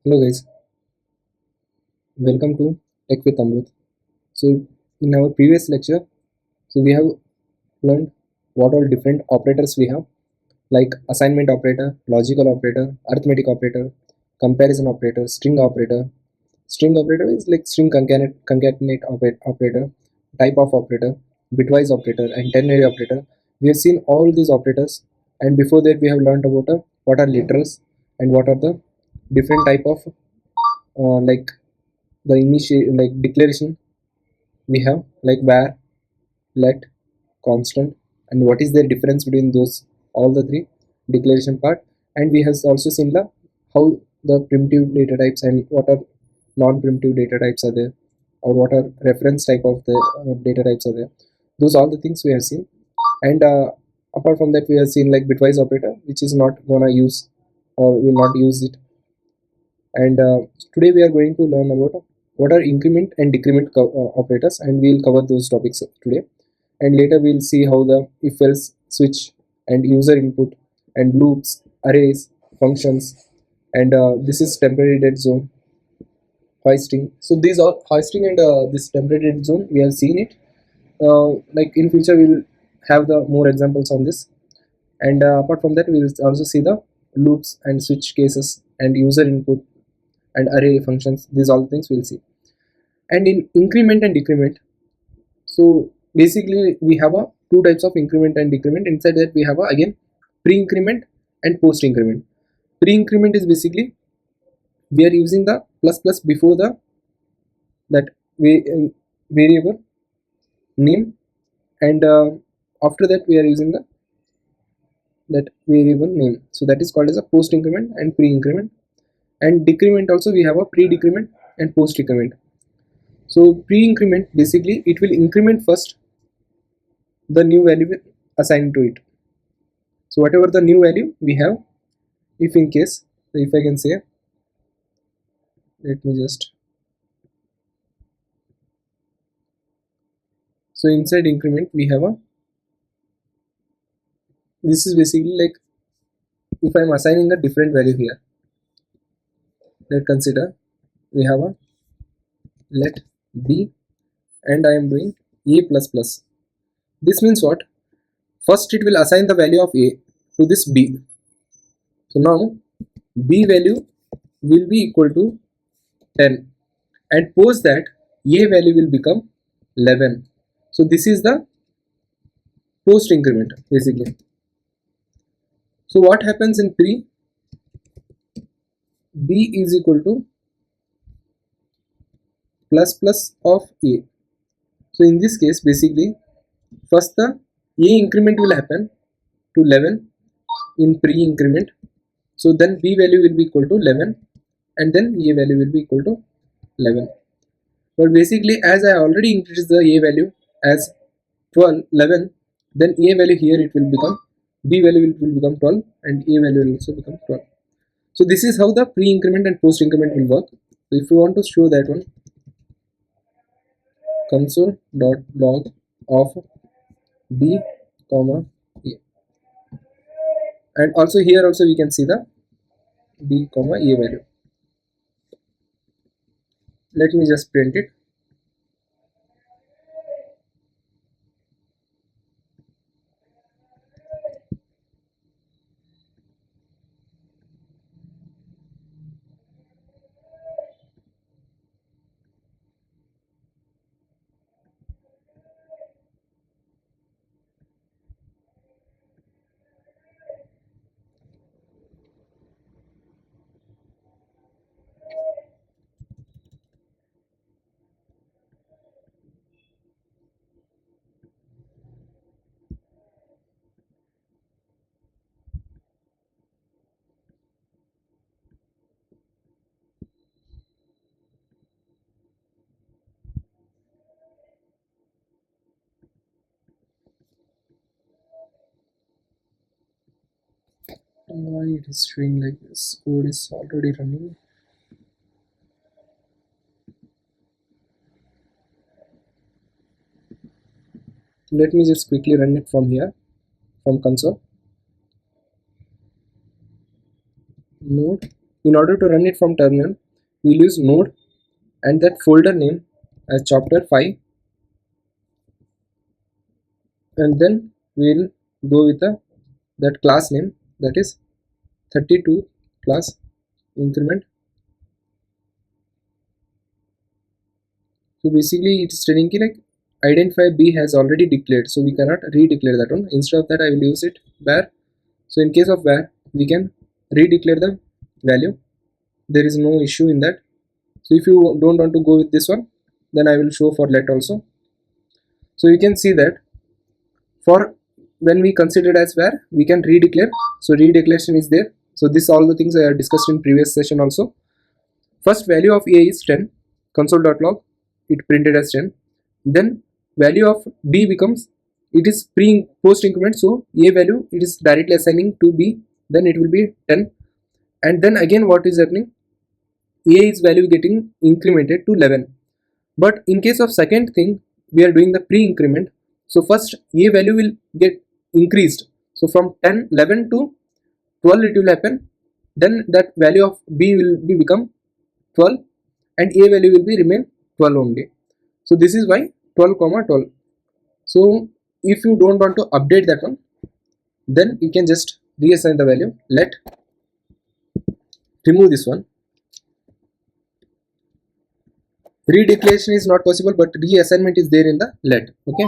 Hello guys, welcome to Tech with Amrut. So in our previous lecture, we have learned what all different operators we have, like assignment operator, logical operator, arithmetic operator, comparison operator, string operator. String operator is like string concatenate operator, type of operator, bitwise operator, and ternary operator. We have seen all these operators, and before that we have learned about what are literals and what are the different type of like the initial like declaration we have like var, let, constant, and what is the difference between those all the three declaration part. And we have also seen the how the primitive data types and what are non-primitive data types are there, or what are reference type of the data types are there. Those all the things we have seen. And apart from that we have seen like bitwise operator, which is not gonna use or will not use it. And today we are going to learn about what are increment and decrement operators, and we'll cover those topics today. And later we'll see how the if else switch and user input and loops, arrays, functions, and this is temporary dead zone, hoisting. So these are hoisting and this temporary dead zone we have seen it. Like in future we'll have the more examples on this. And apart from that we'll also see the loops and switch cases and user input and array functions. These all things we'll see. And in increment and decrement, so basically we have a two types of increment and decrement. Inside that we have a, again, pre-increment and post-increment. Pre-increment is basically we are using the plus plus before the that variable name, and after that we are using the that variable name. So that is called as a post-increment and pre-increment. And decrement also we have a pre-decrement and post-decrement. So pre-increment basically it will increment first the new value assigned to it. So whatever the new value we have, if in case, if I can say, let me just, so inside increment we have a, this is basically like if I am assigning a different value here, let's consider we have a let b and I am doing a plus plus. This means what? First it will assign the value of a to this b. So now b value will be equal to 10, and post that a value will become 11. So this is the post increment basically. So what happens in pre? B is equal to plus plus of a. So in this case basically first the a increment will happen to 11 in pre increment. So then b value will be equal to 11, and then a value will be equal to 11. But basically as I already increased the a value as 12 11, then a value here it will become, b value will become 12, and a value will also become 12. So this is how the pre-increment and post-increment will work. So if you want to show that one, console.log of b comma a, and also here also we can see the b comma a value. Let me just print it. Why it is showing like this? Code is already running. Let me just quickly run it from here, from console. Node In order to run it from terminal, we'll use node and that folder name as chapter 5, and then we'll go with that class name, that is 32 class increment. So basically it's telling ki like identify B has already declared, so we cannot redeclare that one. Instead of that I will use it var. So in case of var we can redeclare the value, there is no issue in that. So if you don't want to go with this one, then I will show for let also. So you can see that for when we consider it as var, we can redeclare. So redeclaration is there. So this all the things I have discussed in previous session also. First value of A is 10, console.log, it printed as 10. Then value of B becomes, it is pre post increment, so A value it is directly assigning to B, then it will be 10. And then again what is happening, A is value getting incremented to 11. But in case of second thing, we are doing the pre increment. So first A value will get increased, so from 10 11 to 12 it will happen, then that value of B will be become 12 and A value will be remain 12 only. So this is why 12 comma 12. So if you don't want to update that one, then you can just reassign the value. Let remove this one. Redeclaration is not possible, but reassignment is there in the let. Okay,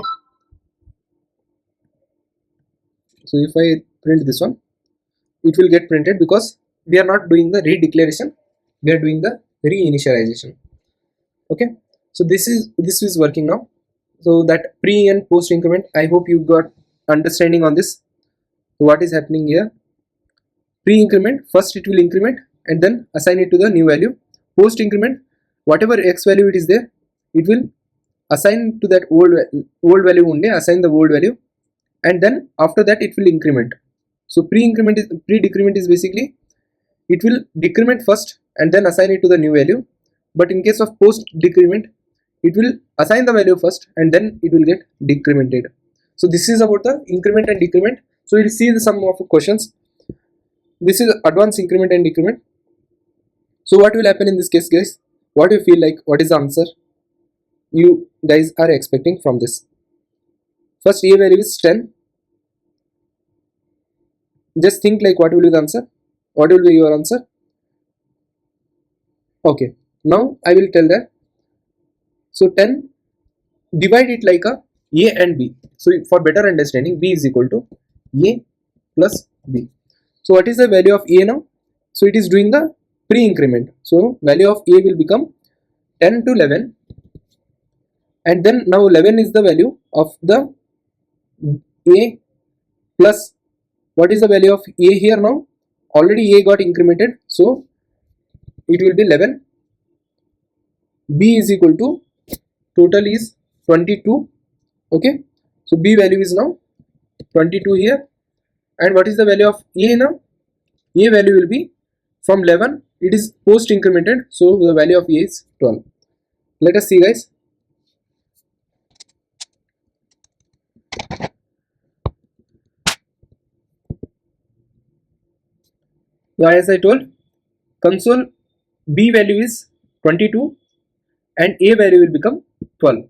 so if I print this one, it will get printed because we are not doing the redeclaration, we are doing the reinitialization. Okay, so this is working now. So that pre and post increment, I hope you got understanding on this. So what is happening here, pre increment, first it will increment and then assign it to the new value. Post increment, whatever x value it is there, it will assign to that old value only, assign the old value, and then after that it will increment. So pre-decrement is basically it will decrement first and then assign it to the new value. But in case of post decrement, it will assign the value first and then it will get decremented. So this is about the increment and decrement. So we'll see some of the questions. This is advanced increment and decrement. So what will happen in this case, guys? What do you feel like? What is the answer you guys are expecting from this? First A value is 10. Just think like what will be the answer? What will be your answer? Okay, now I will tell that. So 10, divide it like a and B. So for better understanding, B is equal to A plus B. So what is the value of A now? So it is doing the pre-increment. So value of A will become 10 to 11, and then now 11 is the value of the A plus, what is the value of A here now? Already A got incremented, so it will be 11. B is equal to, total is 22. Okay, so B value is now 22 here. And what is the value of A now? A value will be from 11, it is post incremented, so the value of A is 12. Let us see, guys. So as I told, console B value is 22 and A value will become 12.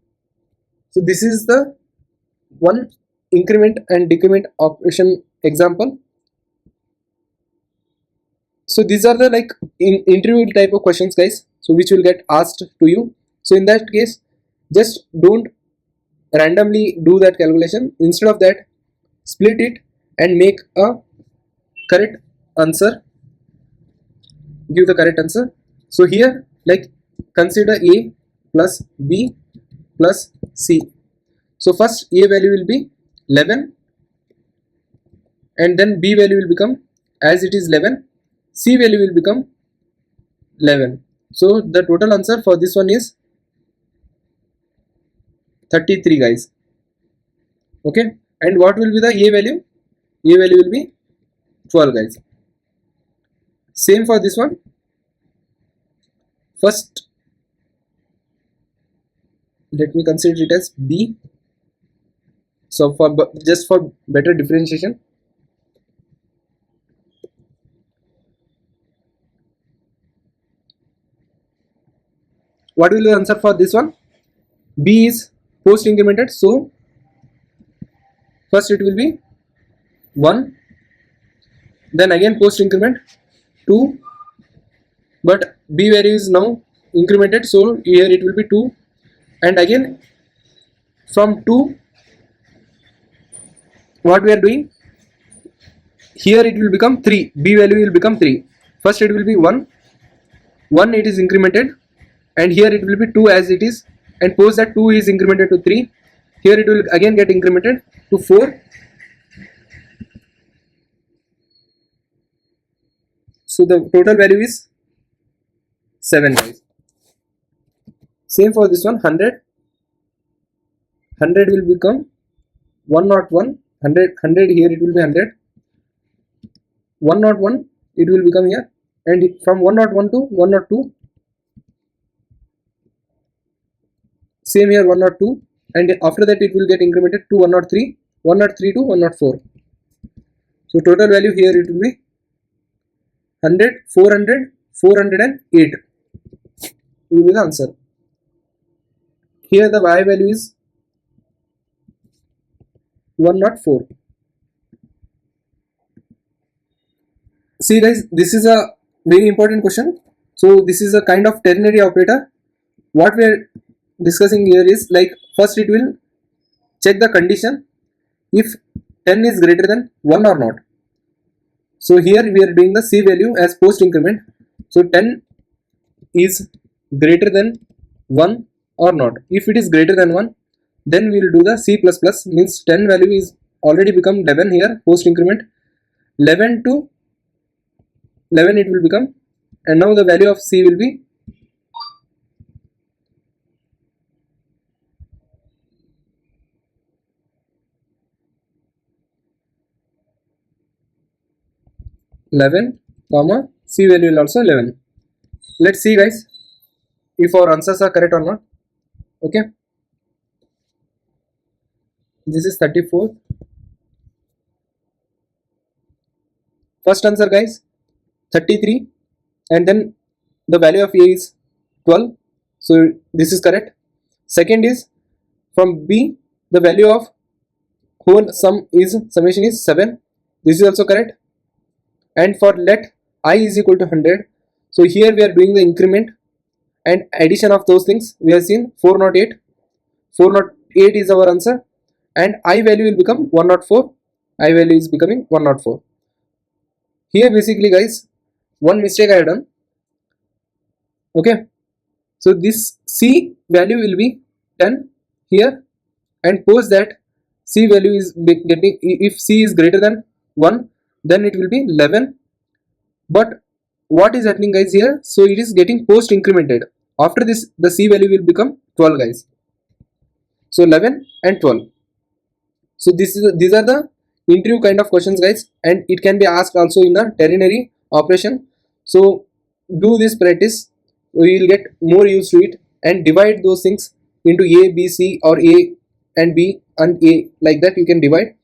So this is the one increment and decrement operation example. So these are the like interview type of questions, guys, so which will get asked to you. So in that case, just don't randomly do that calculation. Instead of that, split it and make a correct answer, give the correct answer. So here, like, consider A plus B plus C. So first A value will be 11 and then B value will become, as it is 11, C value will become 11. So the total answer for this one is 33, guys. Okay, and what will be the A value? A value will be 12, guys. Same for this one. First, let me consider it as B. So for just for better differentiation, what will be the answer for this one? B is post incremented, so first it will be 1, then again post increment 2, but B value is now incremented, so here it will be 2, and again from 2 what we are doing, here it will become 3, B value will become 3. First it will be 1 it is incremented, and here it will be 2 as it is, and post that 2 is incremented to 3, here it will again get incremented to 4. So the total value is 7, guys. Same for this one, 100 will become 101, 100 here it will be 100, 101 it will become here, and from 101 to 102, same here 102, and after that it will get incremented to 103, 103 to 104. So total value here it will be 100, 400, 408 will be the answer. Here the y value is 104. See guys, this is a very important question. So this is a kind of ternary operator. What we are discussing here is like, first it will check the condition if 10 is greater than 1 or not. So here we are doing the C value as post increment. So 10 is greater than 1 or not. If it is greater than 1, then we will do the C++, means 10 value is already become 11 here post increment, 11 to 11 it will become, and now the value of C will be 11, comma C value will also 11. Let's see guys if our answers are correct or not. Okay, this is 34. First answer guys 33, and then the value of A is 12, so this is correct. Second is from B, the value of whole summation is 7, this is also correct. And for let I is equal to 100, so here we are doing the increment and addition of those things. We have seen 408, 408 is our answer, and I value will become 104, I value is becoming 104. Here basically guys, one mistake I have done. Okay, so this C value will be 10 here, and post that C value is getting, if C is greater than 1, then it will be 11. But what is happening guys here, so it is getting post incremented. After this the C value will become 12 guys, so 11 and 12. So these are the interview kind of questions guys, and it can be asked also in a ternary operation. So do this practice, we will get more used to it, and divide those things into A, B, C, or A and B and A, like that you can divide,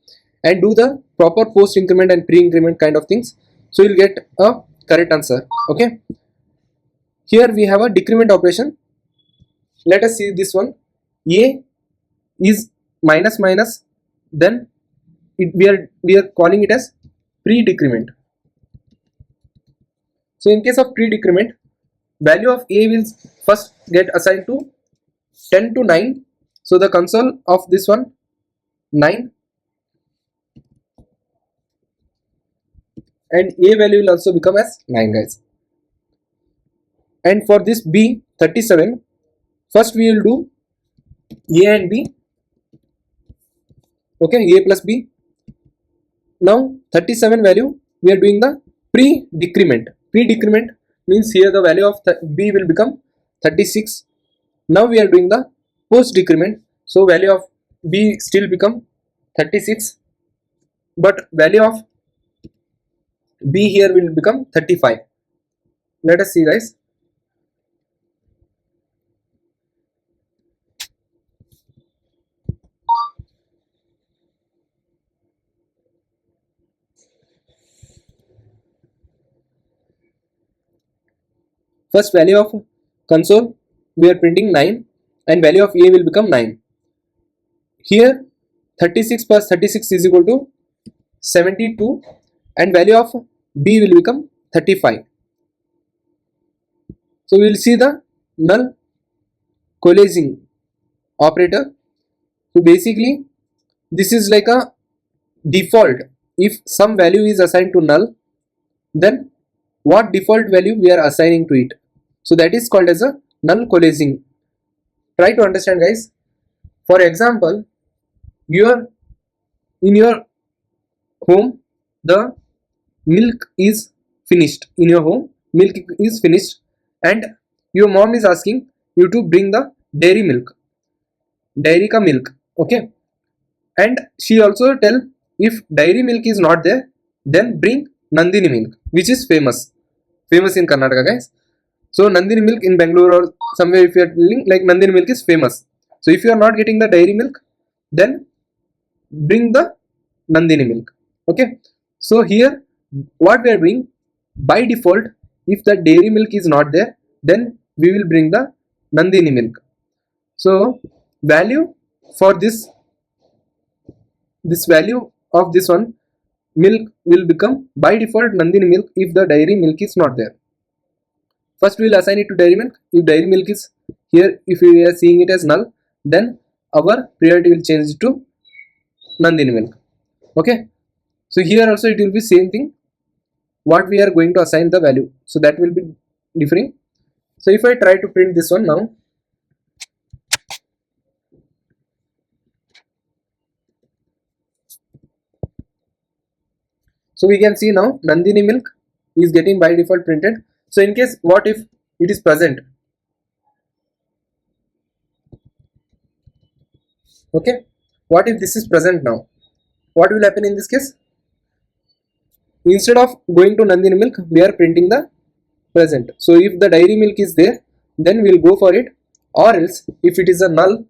and do the proper post increment and pre increment kind of things, so you'll get a correct answer. Okay, here we have a decrement operation. Let us see this one. A is minus minus, then we are calling it as pre decrement. So in case of pre decrement, value of A will first get assigned to 10 to 9, so the console of this one 9, and A value will also become as 9 guys. And for this B 37, first we will do A and B. Okay, A plus B. Now 37 value we are doing the pre decrement. Pre decrement means here the value of B will become 36. Now we are doing the post decrement, so value of B still become 36, but value of B here will become 35. Let us see guys. First value of console we are printing 9 and value of A will become 9. Here 36 plus 36 is equal to 72 and value of B will become 35. So we will see the null coalescing operator. So basically this is like a default. If some value is assigned to null, then what default value we are assigning to it. So that is called as a null coalescing. Try to understand, guys. For example, in your home the milk is finished. In your home milk is finished and your mom is asking you to bring the dairy ka milk. Okay, and she also tell, if dairy milk is not there, then bring Nandini milk, which is famous in Karnataka, guys. So Nandini milk in Bangalore or somewhere, if you are telling, like, Nandini milk is famous. So if you are not getting the dairy milk, then bring the Nandini milk. Okay, so here what we are doing, by default, if the dairy milk is not there, then we will bring the Nandini milk. So value for this value of this one milk will become by default Nandini milk if the dairy milk is not there. First we will assign it to dairy milk. If dairy milk is here, if we are seeing it as null, then our priority will change to Nandini milk. Okay, so here also it will be same thing, what we are going to assign the value, so that will be differing. So if I try to print this one now, so we can see now Nandini milk is getting by default printed. So in case, what if it is present? Okay, what if this is present now? What will happen in this case? Instead of going to Nandini milk, we are printing the present. So if the dairy milk is there, then we will go for it, or else if it is a null,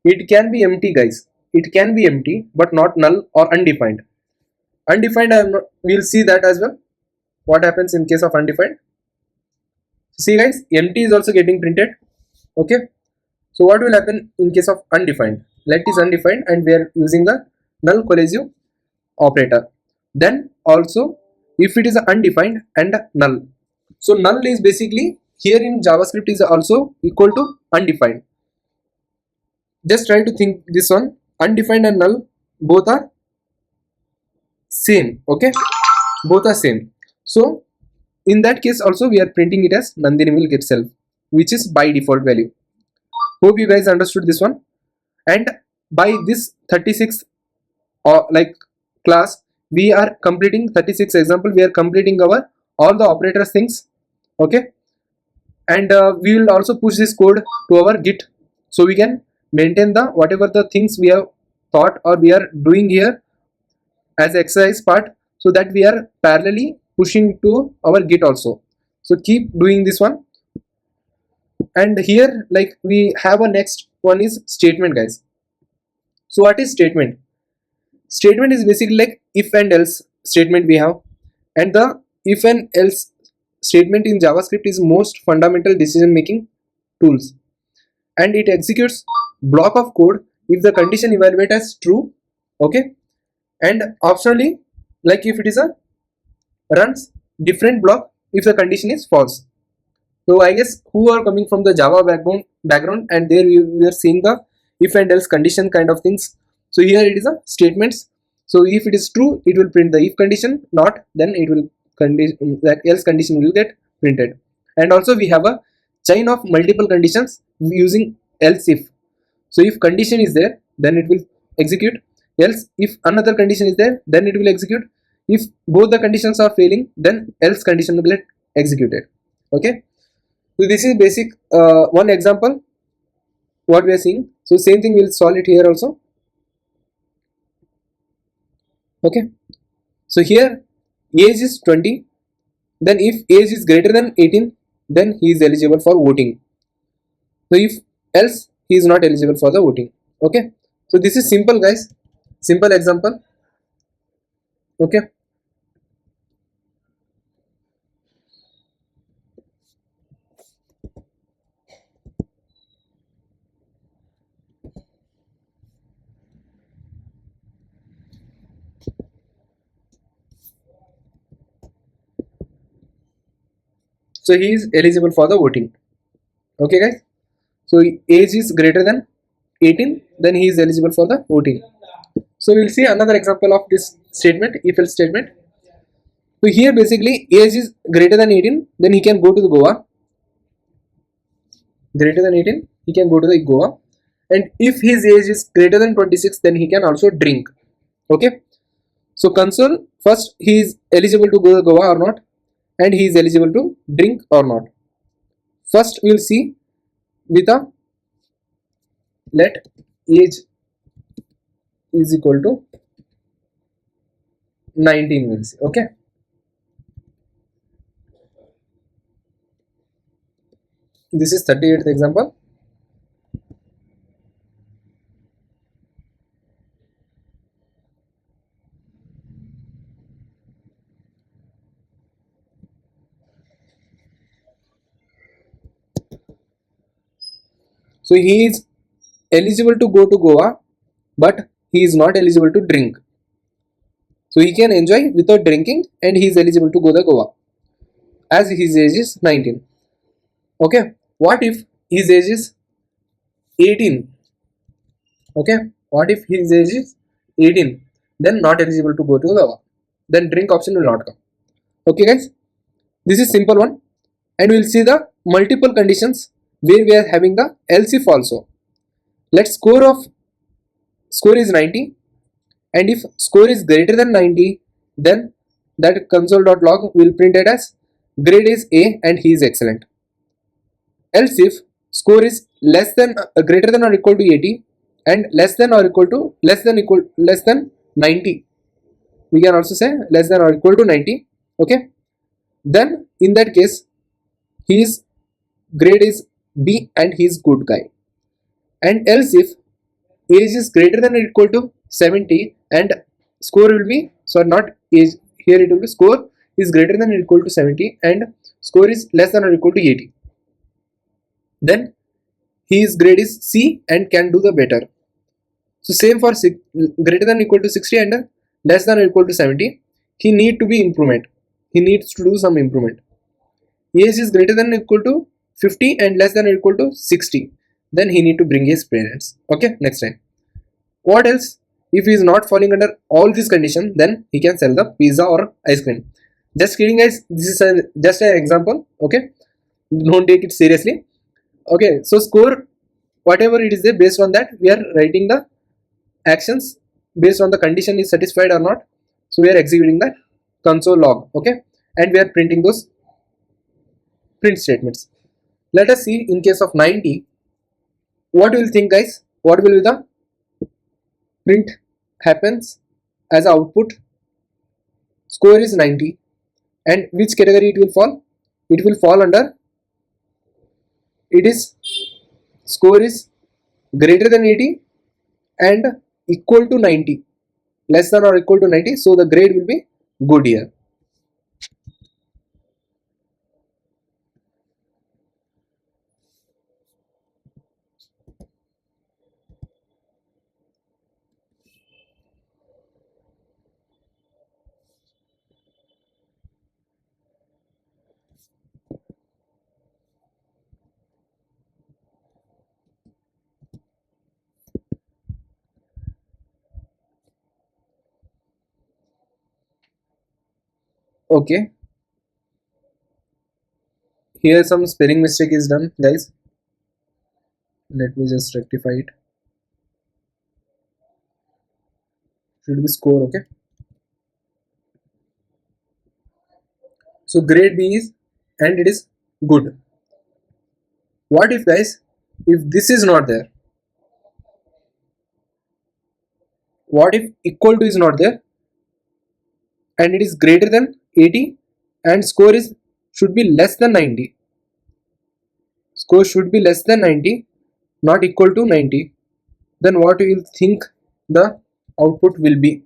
it can be empty, guys. It can be empty but not null or undefined. Undefined, we will see that as well, what happens in case of undefined. See, guys, empty is also getting printed. Okay, so what will happen in case of undefined? Let is undefined and we are using the null coalescing operator. Then also if it is undefined and null, so null is basically here in JavaScript is also equal to undefined. Just try to think this one, undefined and null both are same. Okay, both are same. So in that case also we are printing it as Nandini milk itself, which is by default value. Hope you guys understood this one. And by this 36 or like class, we are completing 36 example. We are completing our all the operators things. Okay, and we will also push this code to our Git, so we can maintain the whatever the things we have thought or we are doing here as exercise part, so that we are parallelly pushing to our Git also. So keep doing this one. And here, like, we have a next one is statement, guys. So what is statement? Statement is basically like if and else statement we have, and the if and else statement in JavaScript is most fundamental decision making tools, and it executes block of code if the condition evaluate as true. Okay, and optionally, like if it is a runs different block if the condition is false. So I guess who are coming from the Java background, and there we are seeing the if and else condition kind of things. So here it is a statements. So if it is true, it will print the if condition, not, then it will that else condition will get printed. And also we have a chain of multiple conditions using else if. So if condition is there, then it will execute. Else if another condition is there, then it will execute. If both the conditions are failing, then else condition will get executed. Okay, so this is basic one example what we are seeing. So same thing, we'll solve it here also. Okay, so here age is 20, then if age is greater than 18, then he is eligible for voting. So if else, he is not eligible for the voting. Okay, so this is simple, guys, simple example. Okay, So he is eligible for the voting. Okay guys, so age is greater than 18, then he is eligible for the voting. So we'll see another example of this statement, if else statement. So here basically age is greater than 18, then he can go to the Goa. Greater than 18, he can go to the Goa. And if his age is greater than 26, then he can also drink. Okay. So console, first he is eligible to go to Goa or not, and he is eligible to drink or not. First we'll see with a let age is equal to 19 we'll see. Okay. This is 38th example. So he is eligible to go to Goa, but he is not eligible to drink. So he can enjoy without drinking, and he is eligible to go to Goa as his age is 19. Okay. What if his age is 18? Okay. What if his age is 18? Then not eligible to go to Goa. Then drink option will not come. Okay guys. This is simple one, and we will see the multiple conditions where we are having the else if also. Let score is 90, and if score is greater than 90, then that console.log will print it as grade is A and he is excellent. Else if score is greater than or equal to 80 and less than 90, we can also say less than or equal to 90. Okay, then in that case his grade is B and he is good guy. And else if age is greater than or equal to 70 and score will be, sorry, not age, here it will be score is greater than or equal to 70 and score is less than or equal to 80, then his grade is C and can do the better. So same for greater than or equal to 60 and less than or equal to 70, he need to be improvement, he needs to do some improvement. Age is greater than or equal to 50 and less than or equal to 60, then he need to bring his parents. Okay, next time. What else? If he is not falling under all these conditions, then he can sell the pizza or ice cream. Just kidding guys, this is just an example. Okay, don't take it seriously. Okay, so score, whatever it is there, based on that we are writing the actions based on the condition is satisfied or not. So we are executing the console log. Okay, and we are printing those print statements. Let us see in case of 90, what will think guys, what will be the print happens as output. Score is 90, and which category it will fall? It will fall under, it is score is greater than 80 and equal to 90, less than or equal to 90, so the grade will be good here. Okay, here some spelling mistake is done guys, let me just rectify it. Should be score. Okay, so grade B is, and it is good. What if guys, if this is not there, what if equal to is not there and it is greater than 80 and score is should be less than 90, score should be less than 90, not equal to 90, then what you will think the output will be?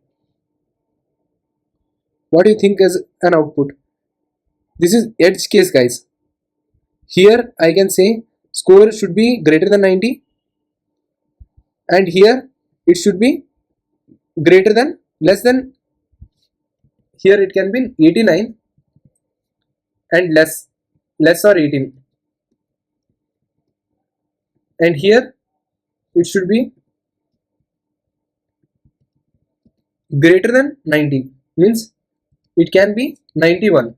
What do you think as an output? This is edge case guys. Here I can say score should be greater than 90 and here it should be greater than, less than, here it can be 89 and less. less or 18, and here it should be greater than 90, means it can be 91,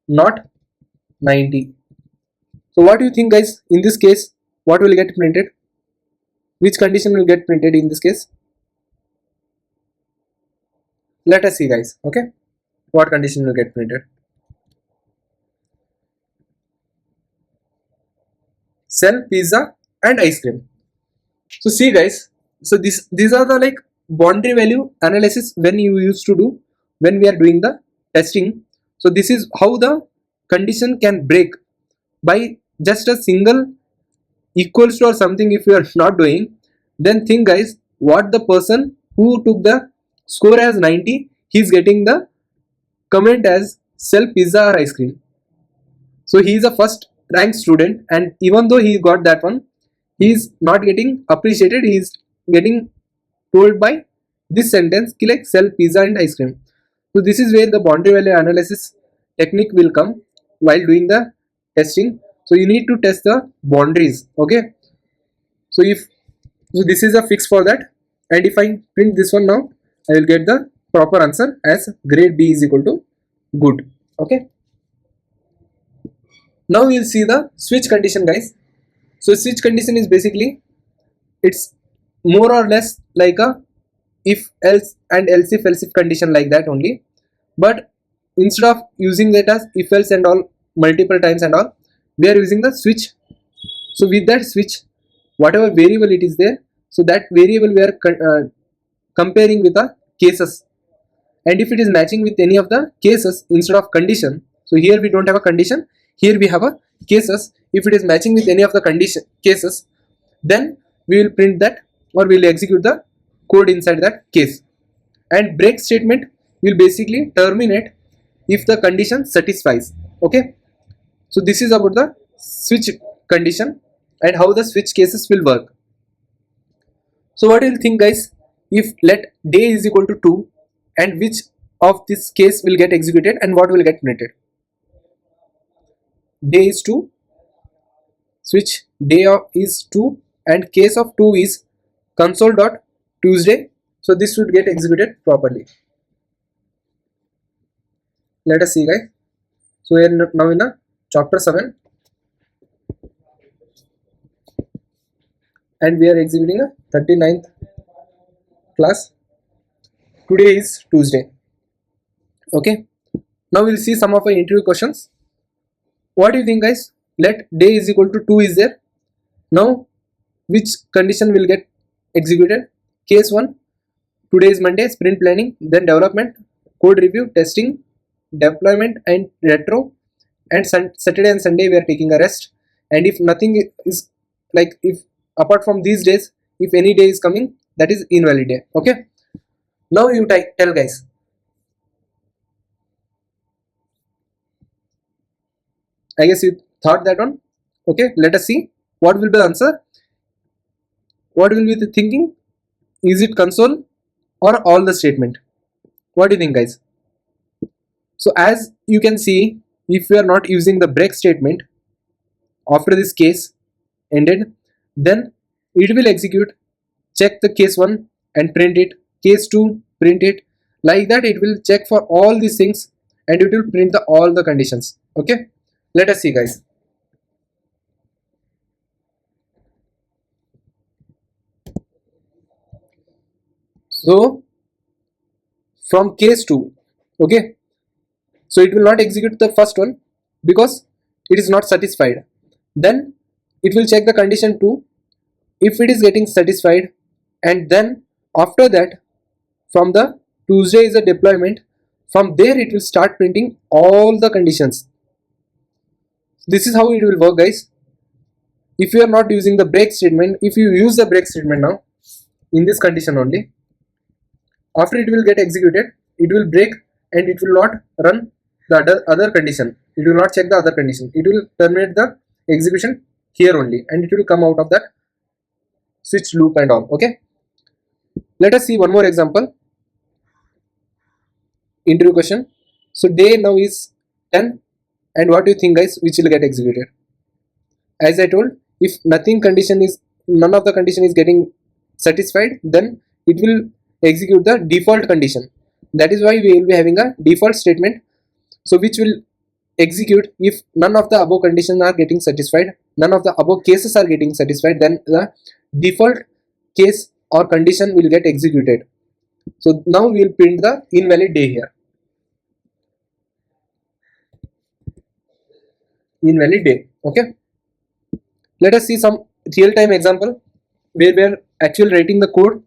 not 90. So what do you think, guys? In this case, what will get printed? Which condition will get printed in this case? Let us see, guys. Okay, what condition will get printed? Sell pizza and ice cream. So see, guys, so these are the like boundary value analysis when you used to do when we are doing the testing. So this is how the condition can break by just a single equals to or something. If you are not doing, then think, guys, what the person who took the score as 90, he's getting the comment as sell pizza or ice cream. So he is a first rank student, and even though he got that one, he is not getting appreciated. He is getting told by this sentence ki like sell pizza and ice cream. So this is where the boundary value analysis technique will come while doing the testing. So you need to test the boundaries. Okay, so if so this is a fix for that, and if I print this one now, I will get the proper answer as grade B is equal to good. Okay, now we'll see the switch condition, guys. So switch condition is basically, it's more or less like a if else and else if condition, like that only, but instead of using that as if else and all multiple times and all, we are using the switch. So with that switch, whatever variable it is there, so that variable we are comparing with the cases, and if it is matching with any of the cases instead of condition, so here we don't have a condition, here we have a cases. If it is matching with any of the condition cases, then we will print that or we will execute the code inside that case. And break statement will basically terminate if the condition satisfies. Okay, so this is about the switch condition and how the switch cases will work. So what do you think, guys? If let day is equal to 2, and which of this case will get executed and what will get printed? Day is 2, switch day of is 2, and case of 2 is console dot Tuesday. So this should get executed properly. Let us see, guys. So we are now in the chapter 7, and we are executing a 39th class. Today is Tuesday. Okay, now we'll see some of our interview questions. What do you think, guys? Let day is equal to 2 is there. Now which condition will get executed? Case 1, today is Monday, sprint planning, then development, code review, testing, deployment and retro, and Saturday and Sunday we are taking a rest. And if nothing is like, if apart from these days, if any day is coming, that is invalid day. Okay, now you tell, guys. I guess you thought that one. Okay, let us see what will be the answer. What will be the thinking? Is it console or all the statement? What do you think, guys? So as you can see, if you are not using the break statement after this case ended, then it will execute, check the case 1 and print it, case 2 print it, like that it will check for all these things and it will print all the conditions. Okay, let us see, guys. So from case 2, okay, so it will not execute the first one because it is not satisfied. Then it will check the condition 2 if it is getting satisfied, and then after that, from the Tuesday is a deployment, from there it will start printing all the conditions. This is how it will work, guys. If you are not using the break statement, if you use the break statement now in this condition only, after it will get executed, it will break and it will not run the other condition. It will not check the other condition. It will terminate the execution here only, and it will come out of that switch loop and all. Okay, let us see one more example. Interview question. So day now is 10, And what do you think, guys, which will get executed? As I told, if none of the condition is getting satisfied, then it will execute the default condition. That is why we will be having a default statement, so which will execute if none of the above conditions are getting satisfied, none of the above cases are getting satisfied, then the default case or condition will get executed. So now we will print the invalid day here, invalid day. Okay, let us see some real-time example where we are actually writing the code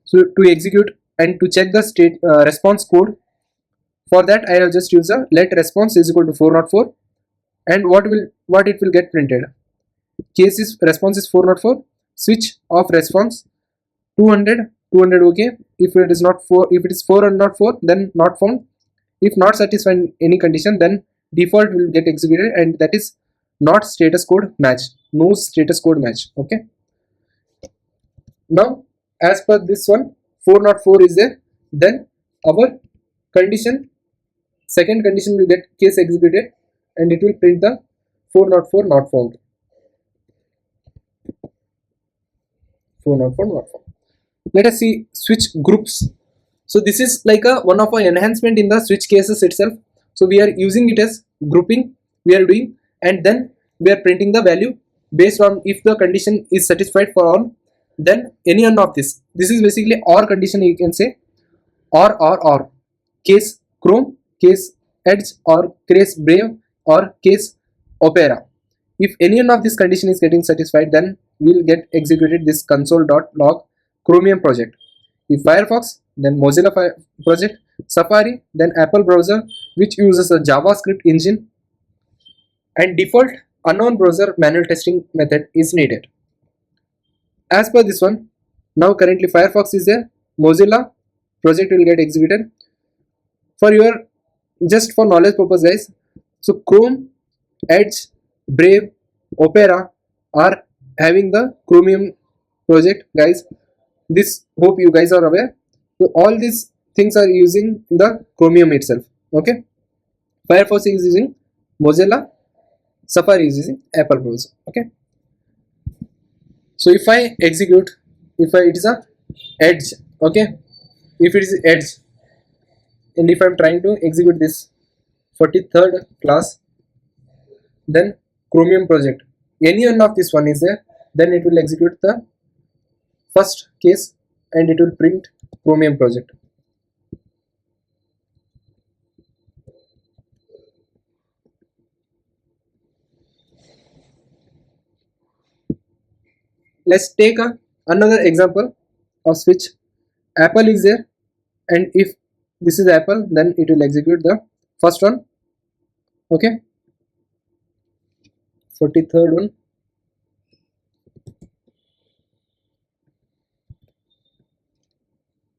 so to execute and to check the state response code. For that I have just used a let response is equal to 404, and what it will get printed. Case is response is 404, switch of response 200 okay. If it is not 4, if it is 404, then not found. If not satisfied any condition, then default will get executed, and that is not status code match, no status code match. Okay, now as per this one, 404 is there, then our condition, second condition will get case executed, and it will print the 404 not found, 404 not found. Let us see switch groups. So this is like a one of our enhancement in the switch cases itself. So we are using it as grouping we are doing, and then we are printing the value based on if the condition is satisfied for all, then any one of this is basically OR condition, you can say, or case Chrome, case Edge, or case Brave, or case Opera. If any one of this condition is getting satisfied, then we will get executed this console.log Chromium project. If Firefox, then Mozilla project, Safari, then Apple browser, which uses a JavaScript engine, and default unknown browser manual testing method is needed. As per this one, now currently Firefox is there, Mozilla project will get executed. For your just for knowledge purpose, guys, so Chrome, Edge, Brave, Opera are having the Chromium project, guys. This hope you guys are aware. So all these things are using the Chromium itself. Okay, Firefox is using Mozilla, Safari is using Apple browser. Okay, so if I execute, it is a Edge. Okay, if it is Edge, and if I am trying to execute this 43rd class, then Chromium project, any one of this one is there, then it will execute the first case and it will print Chromium project. Let's take another example of switch. Apple is there, and if this is Apple, then it will execute the first one. Okay, 43rd one.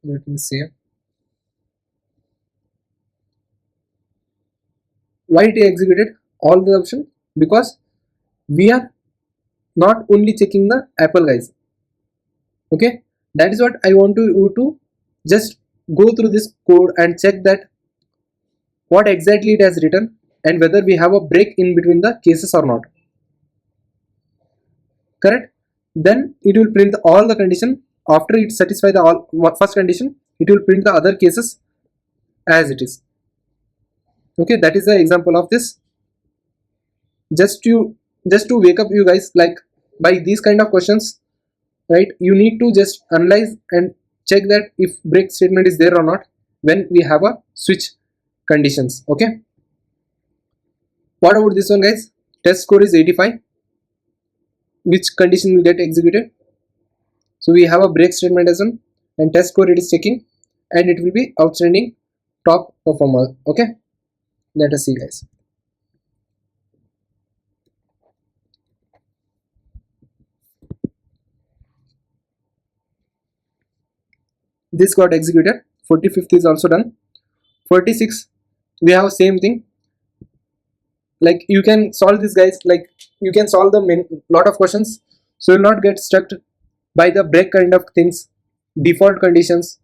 Let me see. Why it executed all the option? Because we are not only checking the Apple, guys. Okay, that is what I want you to just go through this code and check that what exactly it has written and whether we have a break in between the cases or not. Correct? Then it will print all the condition. After it satisfies the first condition, it will print the other cases as it is. Okay, that is the example of this. Just to wake up you guys, like by these kind of questions, right? You need to just analyze and check that if break statement is there or not when we have a switch conditions. Okay, what about this one, guys? Test score is 85. Which condition will get executed? So we have a break statement as well, and test score it is checking, and it will be outstanding top performer. Okay, let us see, guys. This got executed. 45th is also done. 46, we have same thing. Like you can solve this, guys, like you can solve the lot of questions, so you'll not get stuck by the break kind of things, default conditions,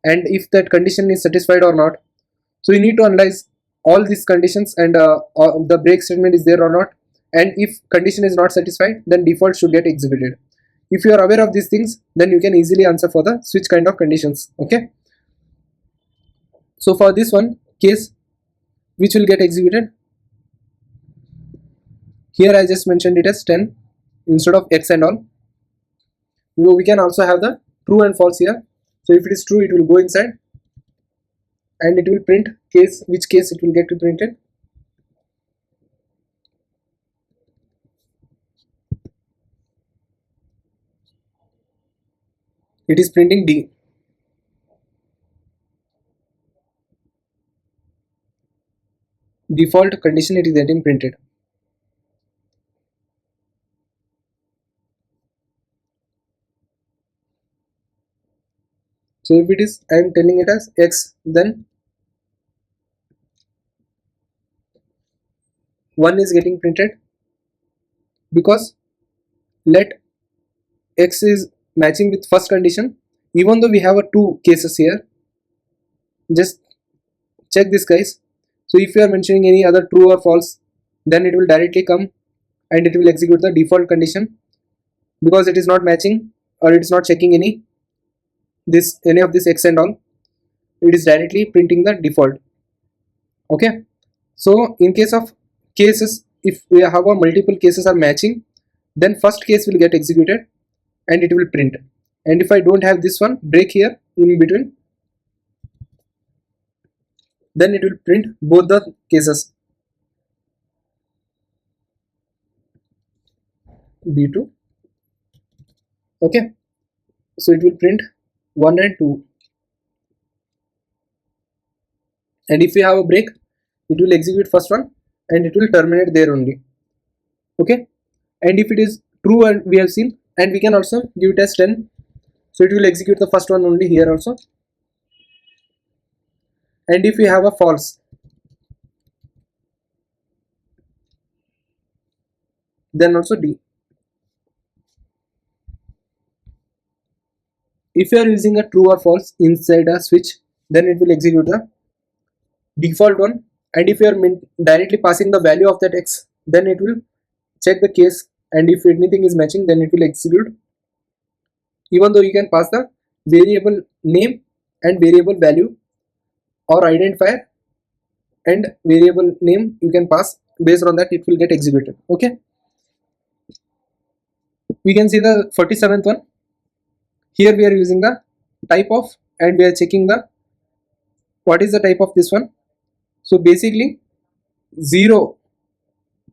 and if that condition is satisfied or not. So you need to analyze all these conditions and the break statement is there or not, and if condition is not satisfied, then default should get executed. If you are aware of these things, then you can easily answer for the switch kind of conditions. Okay, so for this one case which will get executed, here I just mentioned it as 10 instead of x and all. We can also have the true and false here. So if it is true, it will go inside and it will print case, which case it will get printed. It is printing D. Default condition it is getting printed. So if it is, I am telling it as x, then 1 is getting printed, because let x is matching with first condition. Even though we have a two cases here, just check this guys. So if you are mentioning any other true or false, then it will directly come and it will execute the default condition, because it is not matching or it is not checking any of this x and all. It is directly printing the default. Okay, so in case of cases, if we have a multiple cases are matching, then first case will get executed and it will print. And if I don't have this one break here in between, then it will print both the cases. B2. Okay, so it will print 1 and 2, and if we have a break, it will execute first one and it will terminate there only. Okay, and if it is true, and we have seen, and we can also give it as 10, so it will execute the first one only here also. And if we have a false, then also D. If you are using a true or false inside a switch, then it will execute the default one, and if you are directly passing the value of that x, then it will check the case, and if anything is matching, then it will execute. Even though you can pass the variable name and variable value or identifier and variable name, you can pass, based on that it will get executed. Okay, we can see the 47th one. Here we are using the type of, and we are checking the what is the type of this one. So basically 0,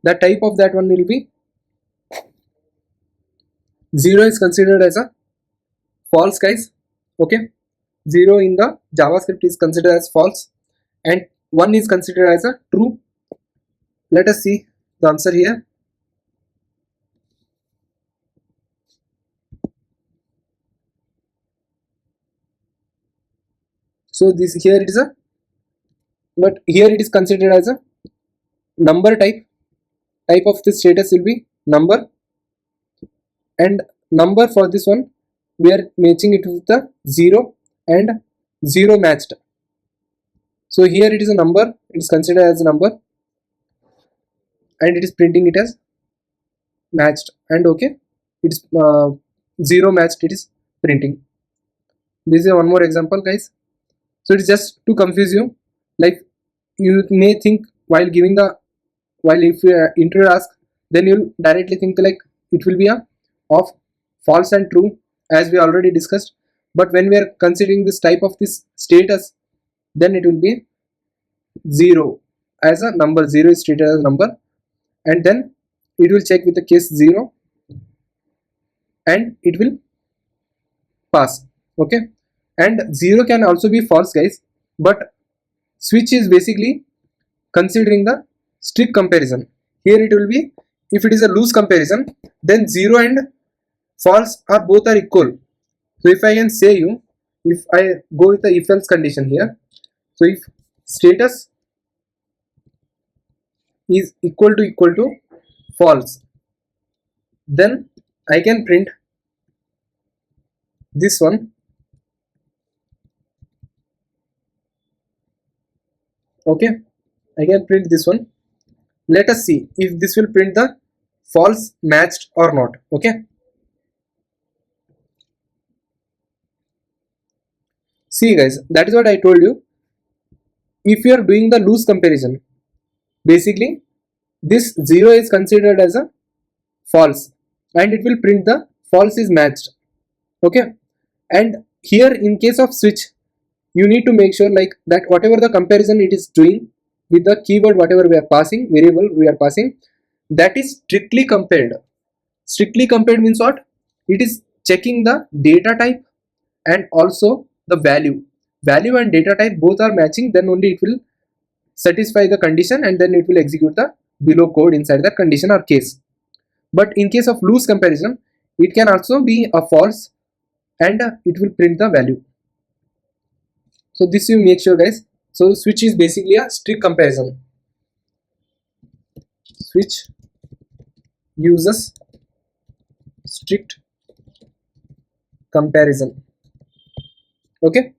the type of that one will be 0 is considered as a false guys. Okay, 0 in the JavaScript is considered as false and 1 is considered as a true. Let us see the answer here. So this here it is a, but here it is considered as a number type. Type of this status will be number, and number for this one we are matching it with the 0 and 0 matched. So here it is a number, it is considered as a number, and it is printing it as matched, and okay, it's 0 matched, it is printing. This is one more example guys. So it's just to confuse you, like you may think while giving the, while if intruder asks, then you'll directly think like it will be a of false and true, as we already discussed. But when we are considering this type of this status, then it will be 0 as a number. 0 is treated as a number, and then it will check with the case 0 and it will pass. Okay, and 0 can also be false guys, but switch is basically considering the strict comparison. Here it will be, if it is a loose comparison, then 0 and false are both are equal. So if I can say you, if I go with the if else condition here, so if status is equal to false, then I can print this one. Okay, I can print this one. Let us see if this will print the false matched or not. Okay, see guys, that is what I told you. If you are doing the loose comparison, basically this 0 is considered as a false and it will print the false is matched. Okay, and here in case of switch, you need to make sure like that whatever the comparison it is doing with the keyword, whatever we are passing, variable we are passing, that is strictly compared. Strictly compared means what? It is checking the data type and also the value and data type both are matching, then only it will satisfy the condition and then it will execute the below code inside that condition or case. But in case of loose comparison, it can also be a false and it will print the value. So this you make sure guys. So switch is basically a strict comparison. Switch uses strict comparison. Okay,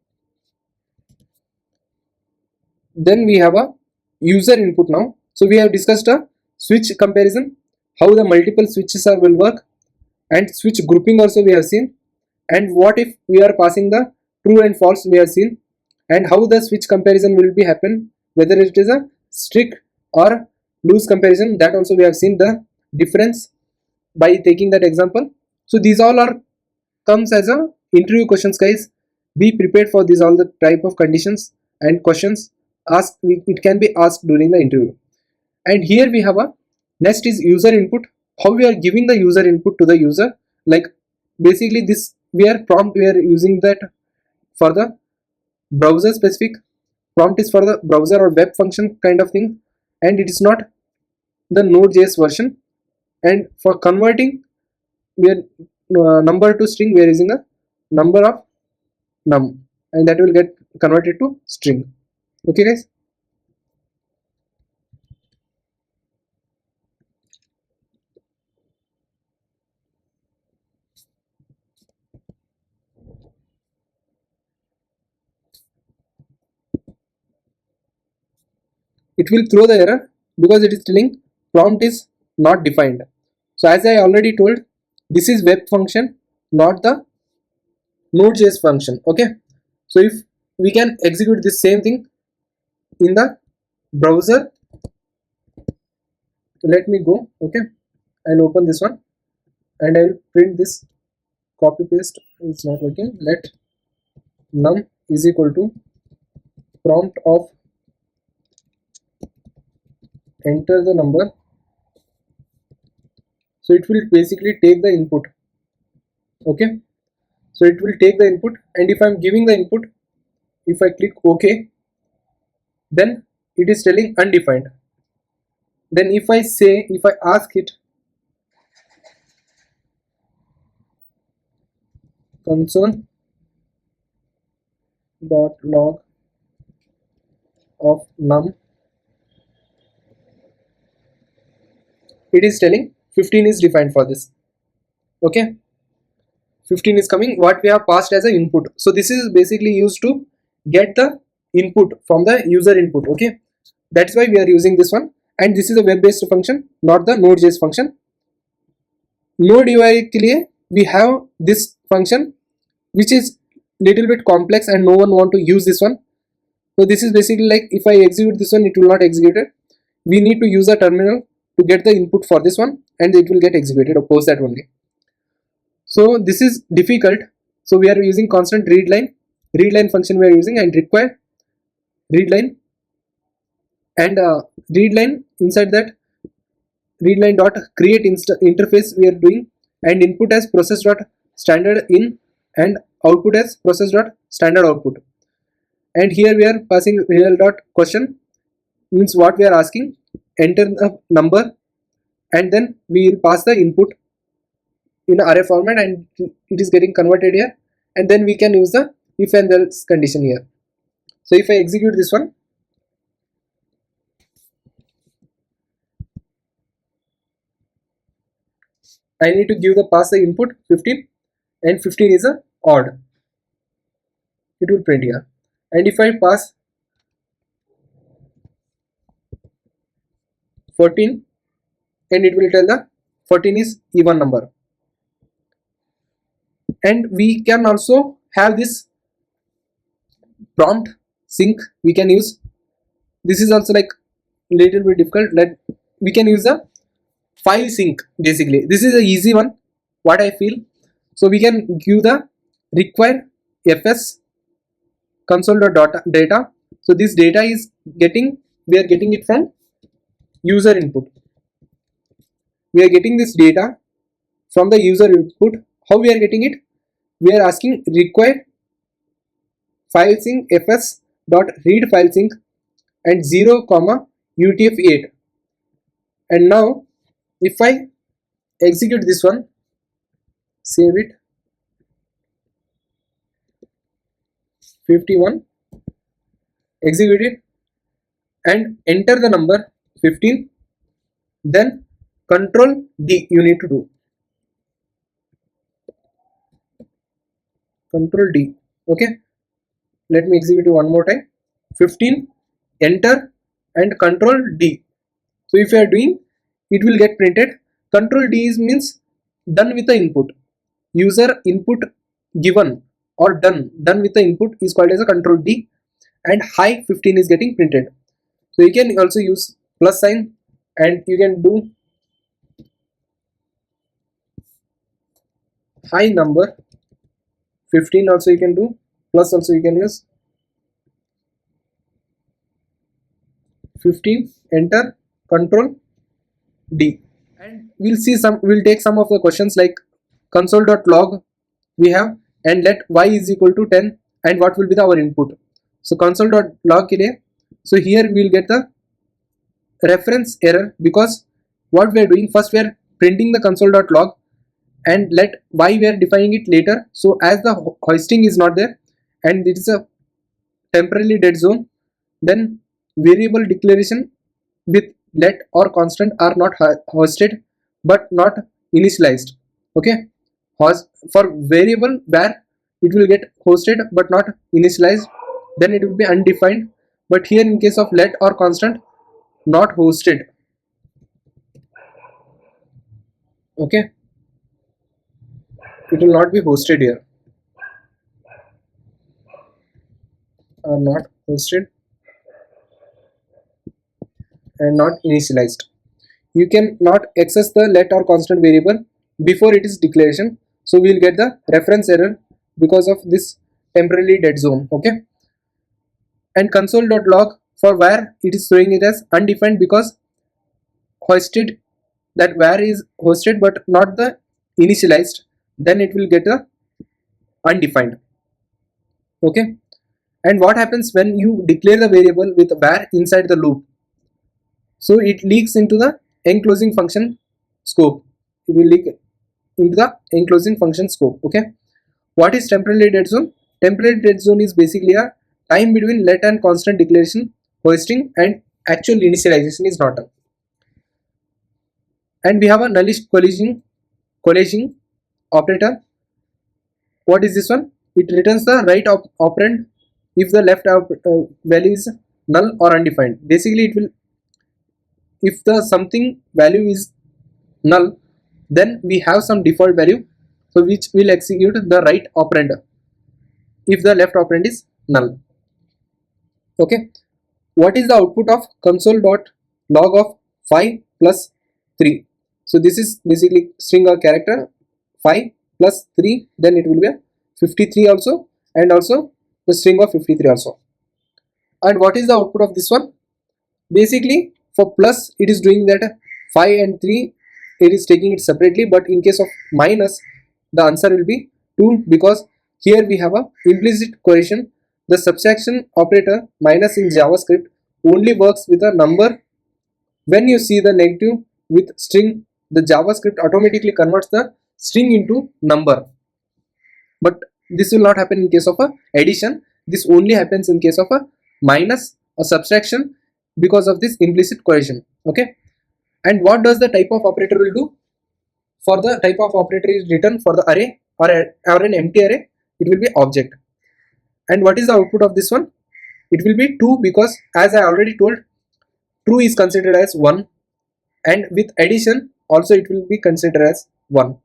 then we have a user input now. So we have discussed a switch comparison, how the multiple switches are will work, and switch grouping also we have seen, and what if we are passing the true and false we have seen, and how the switch comparison will be happen, whether it is a strict or loose comparison, that also we have seen the difference by taking that example. So these all are comes as a interview questions guys. Be prepared for these all the type of conditions and questions asked, it can be asked during the interview. And here we have a next is user input, how we are giving the user input to the user. Like basically this we are prompt, we are using that for the browser specific prompt, is for the browser or web function kind of thing, and it is not the node.js version. And for converting, we are number to string, we are using a number of num, and that will get converted to string. Okay guys, it will throw the error because it is telling prompt is not defined. So as I already told, this is web function, not the node.js function. Okay, so if we can execute this same thing in the browser, let me go. Okay, I'll open this one and I'll print this, copy paste, it's not working. Let num is equal to prompt of enter the number. So it will basically take the input. Okay, so it will take the input, and if I'm giving the input, if I click OK, then it is telling undefined. Then if I say, if I ask it console.log of num, it is telling 15 is defined for this. Okay, 15 is coming, what we have passed as an input. So this is basically used to get the input from the user input. Okay, that's why we are using this one, and this is a web based function, not the node.js function. Node UI के लिए we have this function which is little bit complex and no one want to use this one. So this is basically like if I execute this one, it will not execute it. We need to use a terminal to get the input for this one, and it will get executed. Oppose that only. So this is difficult. So we are using constant readline function we are using, and require readline, and readline, inside that readline dot create interface we are doing, and input as process dot standard in and output as process dot standard output. And here we are passing real dot question, means what we are asking, enter the number, and then we will pass the input in array format, and it is getting converted here, and then we can use the if and else condition here. So if I execute this one, I need to give the pass the input 15, and 15 is a odd, it will print here. And if I pass 14, and it will tell the 14 is even number. And we can also have this prompt sync we can use. This is also like little bit difficult, that we can use a file sync. Basically this is a easy one, what I feel. So we can give the require fs console.data. so this data is we are getting it from user input. We are getting this data from the user input. How we are getting it? We are asking require file sync fs dot read file sync and 0 comma utf8. And now if I execute this one, save it, 51, execute it and enter the number 15, then control D you need to do, control D. Okay, let me execute it one more time, 15, enter and control D. So if you are doing, it will get printed. Control D is means done with the input. User input given or done with the input is called as a control D, and high 15 is getting printed. So you can also use plus sign, and you can do high number 15 also, you can do plus also, you can use 15, enter, control D. And we'll take some of the questions like console.log we have, and let y is equal to 10, and what will be our input. So console.log ke liye, so here we'll get the reference error, because what we are doing, first we are printing the console.log and let y we are defining it later. So as the hoisting is not there and it is a temporarily dead zone, then variable declaration with let or constant are not hoisted but not initialized. Okay, for variable where it will get hosted but not initialized, then it will be undefined. But here in case of let or constant, not hosted. Okay, it will not be hosted here, or not hosted and not initialized. You can not access the let or constant variable before it is declaration, so we will get the reference error because of this temporarily dead zone. Okay, and console.log for where it is showing it as undefined because hoisted, that where is hosted but not the initialized, then it will get a undefined. Okay, and what happens when you declare the variable with where inside the loop? So it leaks into the enclosing function scope. It will leak into the enclosing function scope. Okay, what is temporary dead zone? Temporary dead zone is basically a time between let and constant declaration, hoisting, and actual initialization is not done. And we have a nullish coalescing operator. What is this one? It returns the right operand if the left value is null or undefined. Basically it will, if the something value is null, then we have some default value, so which will execute the right operand if the left operand is null. Okay, what is the output of console.log of 5 plus 3? So this is basically string or character 5 plus 3, then it will be a 53 also, and also the string of 53 also. And what is the output of this one? Basically for plus it is doing that 5 and 3 it is taking it separately, but in case of minus the answer will be 2, because here we have a implicit coercion. The subtraction operator minus in JavaScript only works with a number. When you see the negative with string, the JavaScript automatically converts the string into number, but this will not happen in case of a addition. This only happens in case of a minus, a subtraction, because of this implicit coercion. Okay, and what does the type of operator will do? For the type of operator is written for the array or an empty array, it will be object. And what is the output of this one? It will be 2, because as I already told, true is considered as 1, and with addition also it will be considered as 1.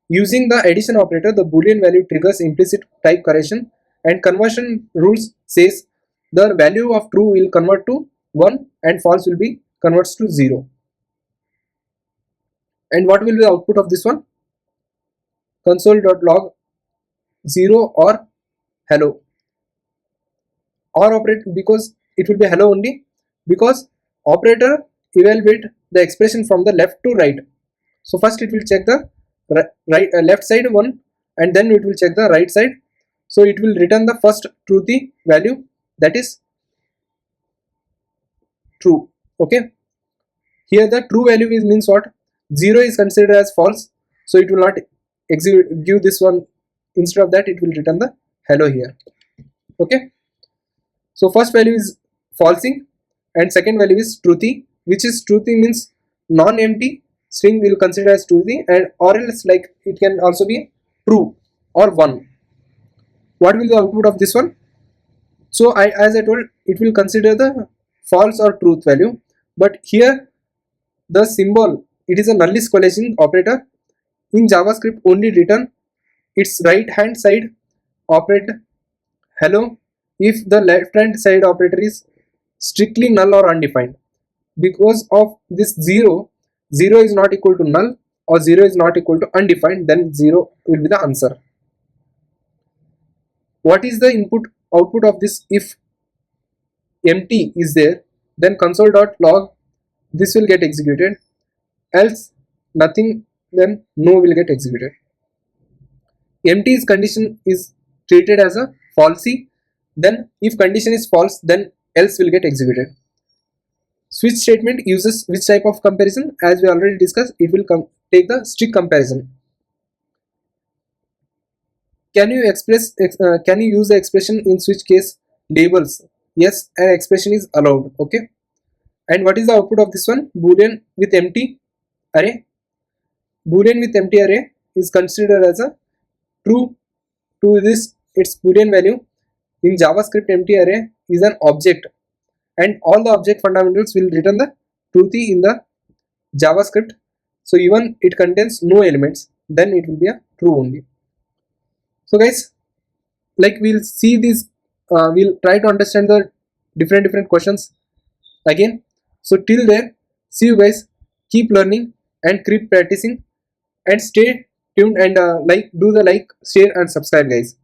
Using the addition operator, the boolean value triggers implicit type correction, and conversion rules says the value of true will convert to 1 and false will be converts to 0. And what will be the output of this one? Console.log 0 or hello, or operate, because it will be hello only, because operator evaluate the expression from the left to right. So first it will check the left side one, and then it will check the right side. So it will return the first truthy value, that is true. Okay, here the true value is means what? 0 is considered as false, so it will not give this one. Instead of that, it will return the hello here. Okay, so first value is falsing and second value is truthy, which is truthy means non-empty string will consider as truthy, and or else like it can also be true or 1. What will the output of this one? So as I told, it will consider the false or truth value, but here the symbol, it is a nullis coalescing operator. In JavaScript only return its right hand side operator hello if the left hand side operator is strictly null or undefined. Because of this 0 is not equal to null or 0 is not equal to undefined, then 0 will be the answer. What is the output of this? If empty is there, then console.log this will get executed, else nothing, then no will get executed. Empty's condition is treated as a falsy, then if condition is false, then else will get executed. Switch statement uses which type of comparison? As we already discussed, it will take the strict comparison. Can you can you use the expression in switch case labels? Yes, an expression is allowed. Okay, and what is the output of this one? Boolean with empty array. Boolean with empty array is considered as a true to this its boolean value. In JavaScript, empty array is an object, and all the object fundamentals will return the truthy in the JavaScript. So even it contains no elements, then it will be a true only. So guys, like we'll see this, we'll try to understand the different questions again. So till there, see you guys. Keep learning and keep practicing, and stay tuned, and do the like, share and subscribe guys.